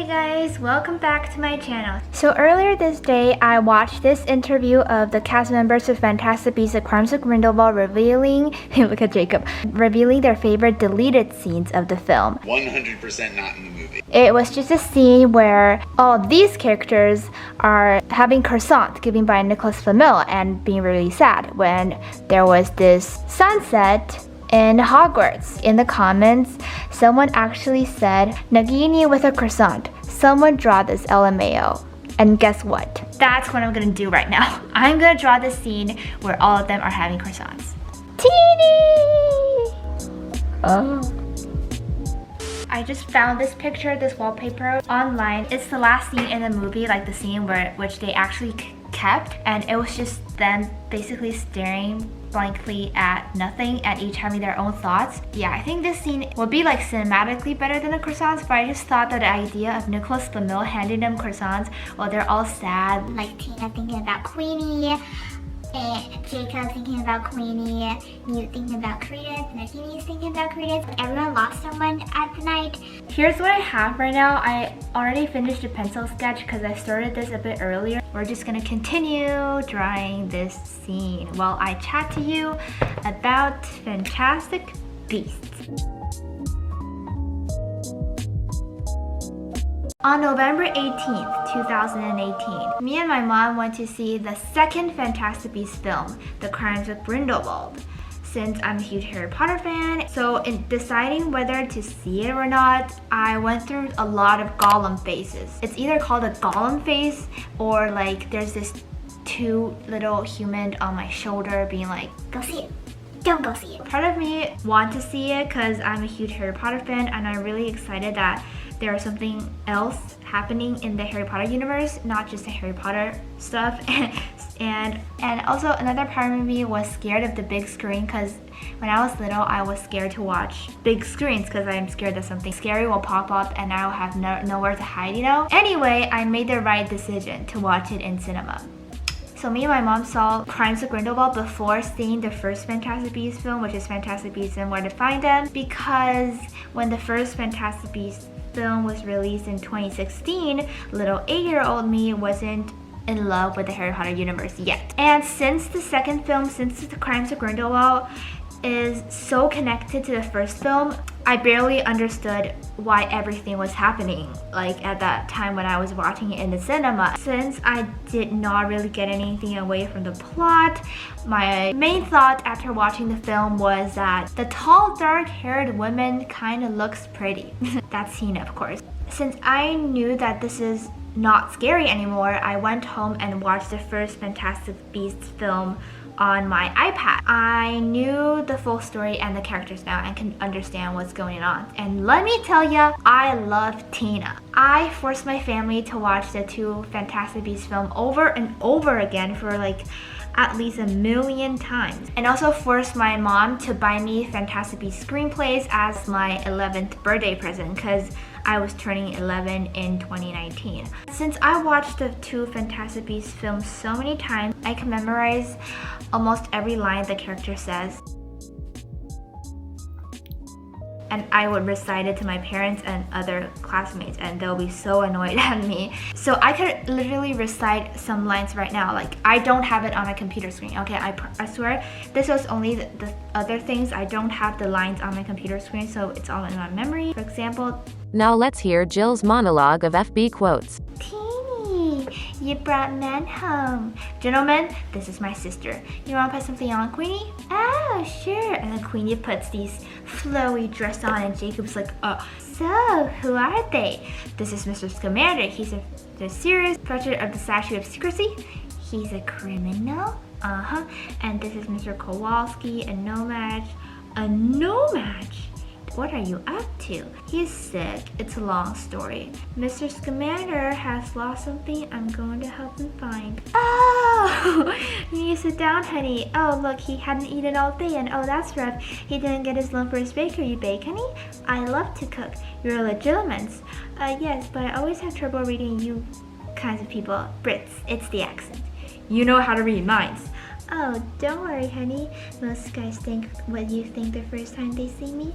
Hey guys, welcome back to my channel. So earlier this day, I watched this interview of the cast members of Fantastic Beasts: The Crimes of Grindelwald revealing, look at Jacob, revealing their favorite deleted scenes of the film. 100% not in the movie. It was just a scene where all these characters are having croissant given by Nicholas Flamel and being really sad when there was this sunset in Hogwarts. In the comments, someone actually said, Nagini with a croissant. Someone draw this LMAO. And guess what? That's what I'm gonna do right now. I'm gonna draw this scene where all of them are having croissants. Teeny! Oh. I just found this picture, this wallpaper online. It's the last scene in the movie, like the scene which they actually kept, and it was just them basically staring blankly at nothing and each having their own thoughts. Yeah, I think this scene would be like cinematically better than the croissants, but I just thought that the idea of Nicholas Flamel handing them croissants while they're all sad, like Tina thinking about Queenie, and Jacob thinking about Queenie, Newt thinking about Credence, Nagini's thinking about Credence. Everyone lost someone at the night. Here's what I have right now. I already finished the pencil sketch because I started this a bit earlier. We're just gonna continue drawing this scene while I chat to you about Fantastic Beasts. On November 18th, 2018, me and my mom went to see the second Fantastic Beasts film, The Crimes of Grindelwald. Since I'm a huge Harry Potter fan, so in deciding whether to see it or not, I went through a lot of Gollum faces. It's either called a Gollum face or like there's this two little humans on my shoulder being like, go see it. Don't go see it. Part of me want to see it because I'm a huge Harry Potter fan and I'm really excited that there's something else happening in the Harry Potter universe, not just the Harry Potter stuff. and also another part of me was scared of the big screen because when I was little, I was scared to watch big screens because I'm scared that something scary will pop up and I'll have nowhere to hide, you know? Anyway, I made the right decision to watch it in cinema. So me and my mom saw Crimes of Grindelwald before seeing the first Fantastic Beasts film, which is Fantastic Beasts and Where to Find Them, because when the first Fantastic Beasts film was released in 2016, little 8-year-old me wasn't in love with the Harry Potter universe yet. And since the second film, since the Crimes of Grindelwald is so connected to the first film, I barely understood why everything was happening like at that time when I was watching it in the cinema. Since I did not really get anything away from the plot, my main thought after watching the film was that the tall dark-haired woman kind of looks pretty. That's Tina, of course. Since I knew that this is not scary anymore, I went home and watched the first Fantastic Beasts film on my iPad. I knew the full story and the characters now and can understand what's going on. And let me tell ya, I love Tina. I forced my family to watch the two Fantastic Beasts film over and over again for like at least 1,000,000 times. And also forced my mom to buy me Fantastic Beasts screenplays as my 11th birthday present because I was turning 11 in 2019. Since I watched the two Fantastic Beasts films so many times, I can memorize almost every line the character says. And I would recite it to my parents and other classmates and they'll be so annoyed at me. So I could literally recite some lines right now. Like, I don't have it on my computer screen. Okay, I swear this was only the other things. I don't have the lines on my computer screen, so it's all in my memory. For example, now let's hear Jill's monologue of FB quotes. Teeny, you brought men home. Gentlemen, this is my sister. You want to put something on, Queenie? Oh, sure. And then Queenie puts these flowy dress on and Jacob's like, oh. So, who are they? This is Mr. Scamander. He's the serious protector of the Statue of Secrecy. He's a criminal. And this is Mr. Kowalski, a no-match. A no-match? What are you up to? He's sick. It's a long story. Mr. Scamander has lost something I'm going to help him find. Oh! You need to sit down, honey. Oh, look, he hadn't eaten all day and oh, that's rough. He didn't get his loan for his bakery. You bake, honey? I love to cook. You're a legitimate. Yes, but I always have trouble reading you kinds of people. Brits. It's the accent. You know how to read minds. Oh, don't worry, honey. Most guys think what you think the first time they see me.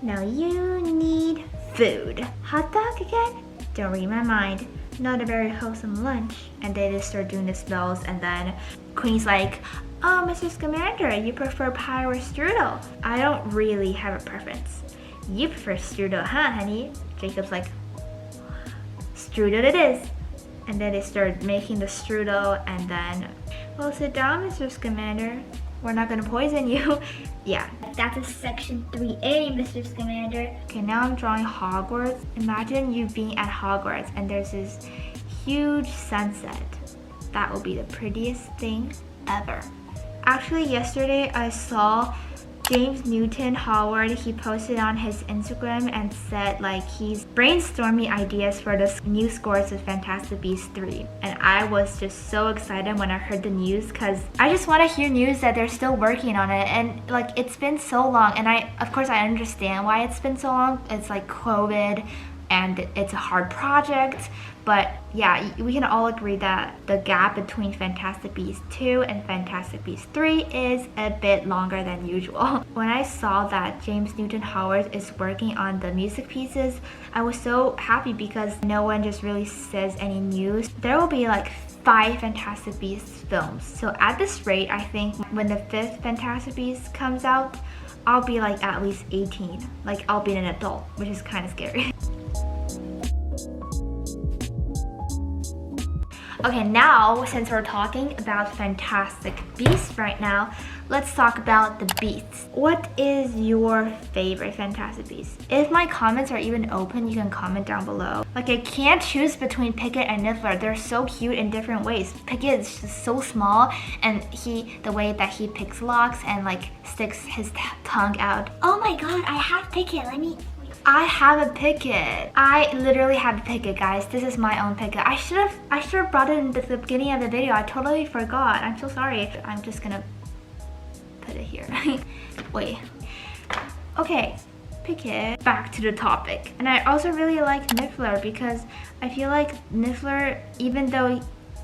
Now you need food. Hot dog again? don't read my mind, not a very wholesome lunch. And they just start doing the spells, and then Queenie's like, oh, Mr. Scamander, you prefer pie or strudel? I don't really have a preference. You prefer strudel, huh, honey? Jacob's like, strudel it is. And then they start making the strudel, and then, well, sit down, Mr. Scamander. We're not gonna poison you. Yeah. That's a section 3A, Mr. Scamander. Okay, now I'm drawing Hogwarts. Imagine you being at Hogwarts and there's this huge sunset. That will be the prettiest thing ever. Actually, yesterday I saw James Newton Howard. He posted on his Instagram and said like he's brainstorming ideas for the new scores of Fantastic Beasts 3. And I was just so excited when I heard the news, because I just want to hear news that they're still working on it. And like, it's been so long, and of course I understand why it's been so long. It's like COVID and it's a hard project, but yeah, we can all agree that the gap between Fantastic Beasts 2 and Fantastic Beasts 3 is a bit longer than usual. When I saw that James Newton Howard is working on the music pieces, I was so happy because no one just really says any news. There will be like 5 Fantastic Beasts films. So at this rate, I think when the 5th Fantastic Beasts comes out, I'll be like at least 18. Like, I'll be an adult, which is kind of scary. Okay, now since we're talking about Fantastic Beasts right now, let's talk about the Beasts. What is your favorite Fantastic Beast? If my comments are even open, you can comment down below. Like, I can't choose between Pickett and Niffler. They're so cute in different ways. Pickett is just so small, and the way that he picks locks and like sticks his tongue out. Oh my god, I have Pickett. I have a Pickett. I literally have a Pickett, guys. This is my own Pickett. I should have brought it in the beginning of the video. I totally forgot. I'm so sorry. I'm just gonna put it here. Wait. Okay, Pickett. Back to the topic. And I also really like Niffler because I feel like Niffler, even though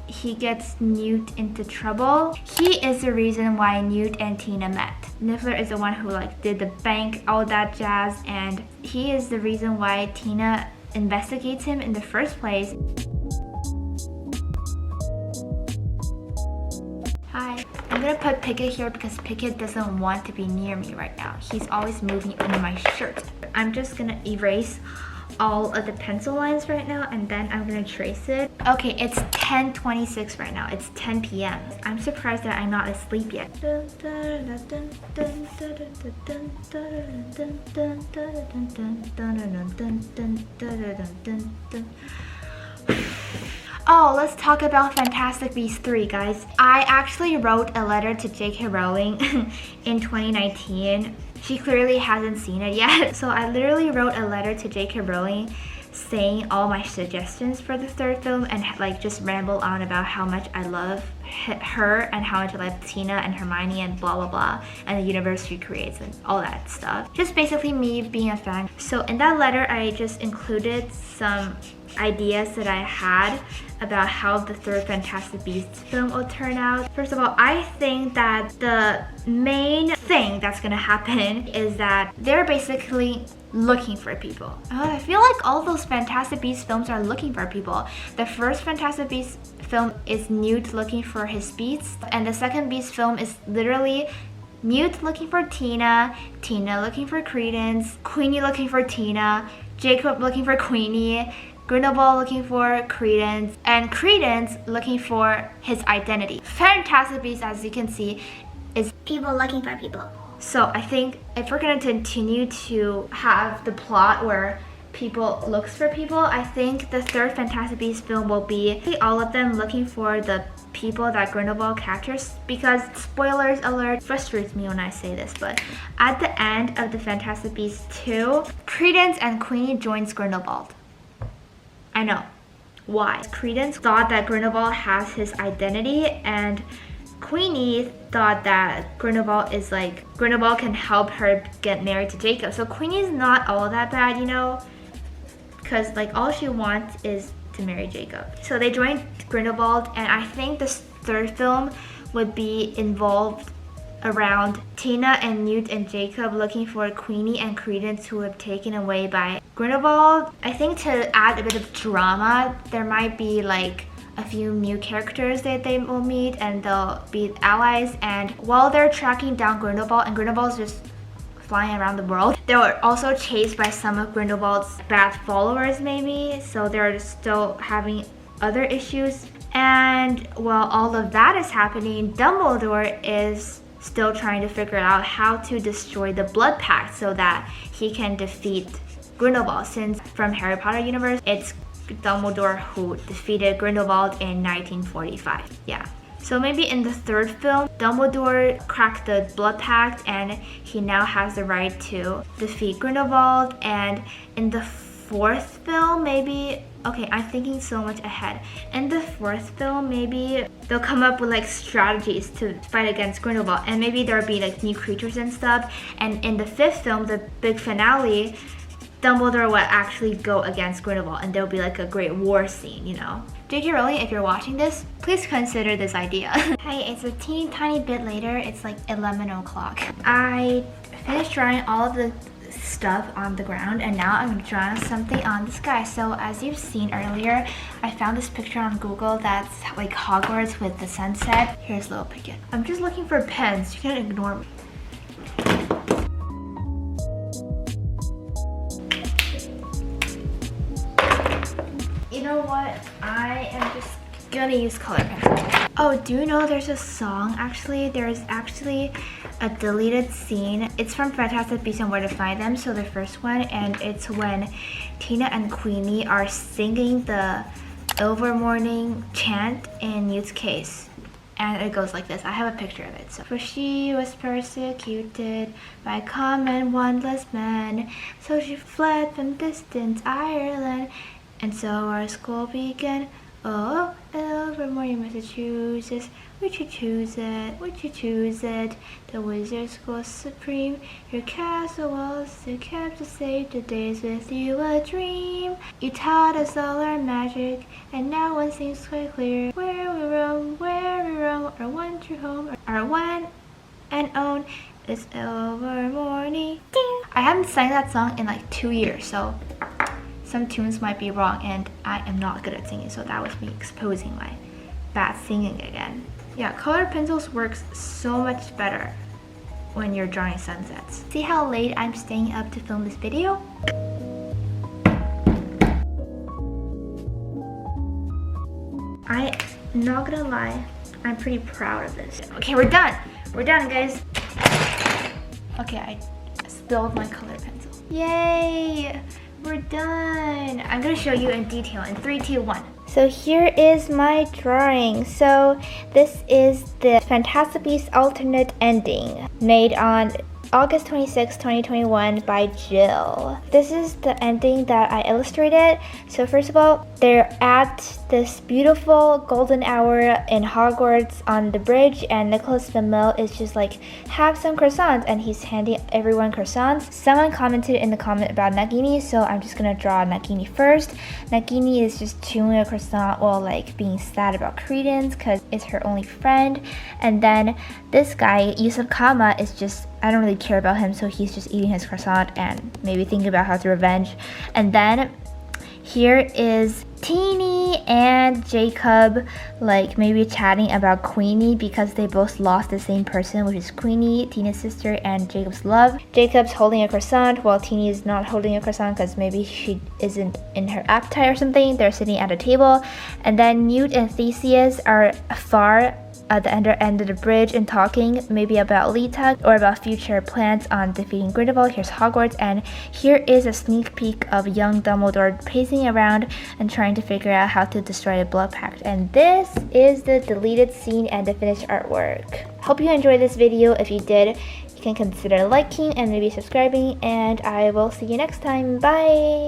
he gets Newt into trouble, he is the reason why Newt and Tina met. Niffler is the one who like did the bank, all that jazz, and he is the reason why Tina investigates him in the first place. Hi. I'm gonna put Pickett here because Pickett doesn't want to be near me right now. He's always moving under my shirt. I'm just gonna erase all of the pencil lines right now, and then I'm gonna trace it. Okay, it's 10:26 right now. It's 10 p.m. I'm surprised that I'm not asleep yet. Oh, let's talk about Fantastic Beasts 3, guys. I actually wrote a letter to J.K. Rowling in 2019. She clearly hasn't seen it yet. So I literally wrote a letter to J.K. Rowling saying all my suggestions for the 3rd film and like just ramble on about how much I love her and how much I love Tina and Hermione and blah blah blah and the universe she creates and all that stuff. Just basically me being a fan. So in that letter, I just included some ideas that I had about how the 3rd Fantastic Beasts film will turn out. First of all, I think that the main thing that's gonna happen is that they're basically looking for people. Oh, I feel like all those Fantastic Beasts films are looking for people. The first Fantastic Beasts film is Newt looking for his beasts, and the second Beast film is literally Newt looking for Tina, Tina looking for Credence, Queenie looking for Tina, Jacob looking for Queenie, Grindelwald looking for Credence, and Credence looking for his identity. Fantastic Beasts, as you can see, is People looking for people. So I think if we're gonna continue to have the plot where people looks for people, I think the 3rd Fantastic Beasts film will be all of them looking for the people that Grindelwald captures, because spoilers alert, frustrates me when I say this, but at the end of the Fantastic Beasts 2, Credence and Queenie joins Grindelwald. I know. Why? Credence thought that Grindelwald has his identity, and Queenie thought that Grindelwald can help her get married to Jacob. So Queenie's not all that bad, you know, because like all she wants is to marry Jacob. So they joined Grindelwald, and I think this 3rd film would be involved around Tina and Newt and Jacob looking for Queenie and Credence, who were taken away by Grindelwald, I think to add a bit of drama, there might be like a few new characters that they will meet and they'll be allies, and while they're tracking down Grindelwald, and Grindelwald's just flying around the world, they were also chased by some of Grindelwald's bad followers maybe, so they're still having other issues. And while all of that is happening, Dumbledore is still trying to figure out how to destroy the Blood Pact so that he can defeat Grindelwald, since from Harry Potter universe, it's Dumbledore who defeated Grindelwald in 1945. Yeah. So maybe in the third film, Dumbledore cracked the Blood Pact and he now has the right to defeat Grindelwald. And in the fourth film, maybe, okay, I'm thinking so much ahead. In the fourth film, maybe they'll come up with like strategies to fight against Grindelwald, and maybe there'll be like new creatures and stuff. And in the fifth film, the big finale, Dumbledore will actually go against Grindelwald and there'll be like a great war scene, you know. J.K. Rowling, if you're watching this, please consider this idea. Hey, it's a teeny tiny bit later. It's like 11 o'clock. I finished drawing all of the stuff on the ground and now I'm drawing something on the sky. So as you've seen earlier, I found this picture on Google that's like Hogwarts with the sunset. Here's a little picture. I'm just looking for pens. You can't ignore me. You know what? I am just gonna use color pencil. Oh, do you know there's a song actually? There's actually a deleted scene. It's from Fantastic Beasts and Where to Find Them, so the first one, and it's when Tina and Queenie are singing the Ilvermorny chant in Newt's case. And it goes like this. I have a picture of it. So, for she was persecuted by common wandless men, so she fled from distant Ireland. And so our school began. Oh, Ilvermorny, Massachusetts, would you choose it? Would you choose it? The wizard school supreme, your castle walls still kept to save the days with you a dream. You taught us all our magic, and now one seems quite clear. Where we roam, our one true home, our one and own is Ilvermorny. I haven't sang that song in like 2 years, so some tunes might be wrong and I am not good at singing, so that was me exposing my bad singing again. Yeah, colored pencils works so much better when you're drawing sunsets. See how late I'm staying up to film this video? I'm not gonna lie, I'm pretty proud of this. Okay, we're done. We're done, guys. Okay, I spilled my colored pencil. Yay! We're done. I'm gonna show you in detail in 3, 2, 1. So here is my drawing. So this is the Fantastic Beasts alternate ending made on August 26, 2021 by Jill. This is the ending that I illustrated. So first of all, they're at this beautiful golden hour in Hogwarts on the bridge, and Nicholas Flamel is just like, have some croissants, and he's handing everyone croissants. Someone commented in the comment about Nagini, so I'm just gonna draw Nagini first. Nagini is just chewing a croissant while like being sad about Credence because it's her only friend. And then this guy, Yusuf Kama, is just, I don't really care about him, so he's just eating his croissant and maybe thinking about how to revenge. And then here is Teeny and Jacob like maybe chatting about Queenie because they both lost the same person, which is Queenie, Teeny's sister, and Jacob's love. Jacob's holding a croissant while Teeny is not holding a croissant because maybe she isn't in her appetite or something. They're sitting at a table. And then Newt and Theseus are far at the end of the bridge and talking maybe about Lita or about future plans on defeating Grindelwald. Here's Hogwarts, and here is a sneak peek of young Dumbledore pacing around and trying to figure out how to destroy the Blood Pact. And this is the deleted scene and the finished artwork. Hope you enjoyed this video. If you did, you can consider liking and maybe subscribing, and I will see you next time. Bye!